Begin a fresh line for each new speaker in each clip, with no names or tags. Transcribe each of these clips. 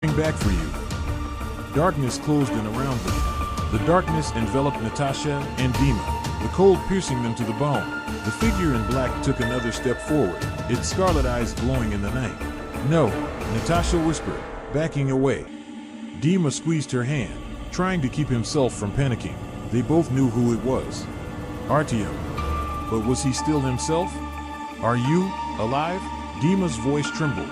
back for you. Darkness closed in around them. The darkness enveloped Natasha and Dima, the cold piercing them to the bone. The figure in black took another step forward, its scarlet eyes glowing in the night. "No," Natasha whispered, backing away. Dima squeezed her hand, trying to keep himself from panicking. They both knew who it was. Artyom. But was he still himself? "Are you alive?" Dima's voice trembled.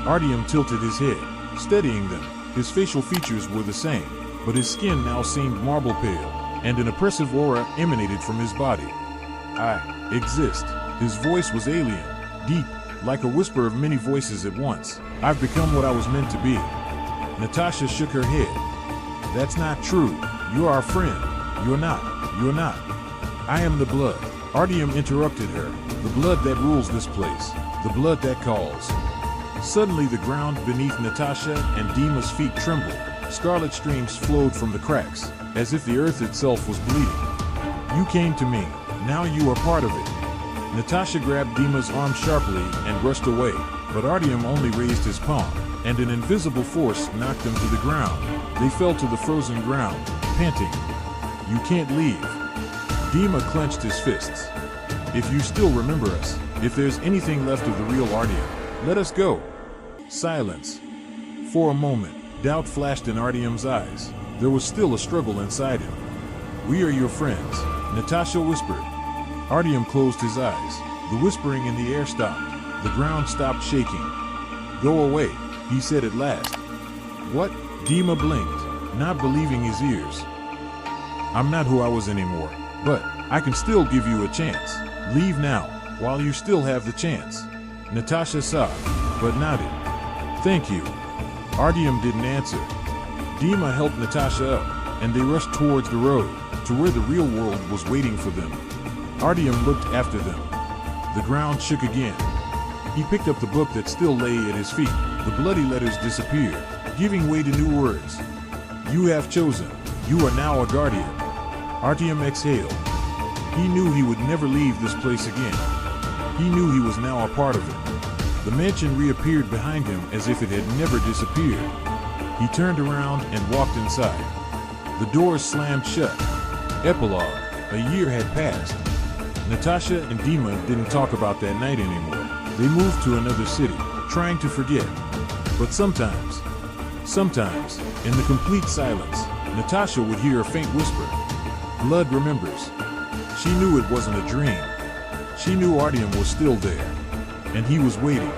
Artyom tilted his head, steadying them. His facial features were the same, but his skin now seemed marble pale, and an oppressive aura emanated from his body. "I exist." His voice was alien, deep, like a whisper of many voices at once. "I've become what I was meant to be." Natasha shook her head. "That's not true. You're our friend. You're not. You're not." "I am the blood." Artyom interrupted her. "The blood that rules this place. The blood that calls." Suddenly the ground beneath Natasha and Dima's feet trembled. Scarlet streams flowed from the cracks, as if the earth itself was bleeding. "You came to me. Now you are part of it." Natasha grabbed Dima's arm sharply and rushed away, but Artyom only raised his palm, and an invisible force knocked them to the ground. They fell to the frozen ground, panting. "You can't leave." Dima clenched his fists. "If you still remember us, if there's anything left of the real Artyom, let us go." Silence. For a moment, doubt flashed in Artyom's eyes. There was still a struggle inside him. "We are your friends," Natasha whispered. Artyom closed his eyes. The whispering in the air stopped. The ground stopped shaking. "Go away," he said at last. "What?" Dima blinked, not believing his ears. "I'm not who I was anymore, but I can still give you a chance. Leave now, while you still have the chance." Natasha sobbed, but nodded. "Thank you." Artyom didn't answer. Dima helped Natasha up, and they rushed towards the road, to where the real world was waiting for them. Artyom looked after them. The ground shook again. He picked up the book that still lay at his feet. The bloody letters disappeared, giving way to new words. "You have chosen. You are now a guardian." Artyom exhaled. He knew he would never leave this place again. He knew he was now a part of it. The mansion reappeared behind him as if it had never disappeared. He turned around and walked inside. The doors slammed shut. Epilogue. A year had passed. Natasha and Dima didn't talk about that night anymore. They moved to another city, trying to forget. But sometimes, in the complete silence, Natasha would hear a faint whisper. "Blood remembers." She knew it wasn't a dream. She knew Artyom was still there, and he was waiting.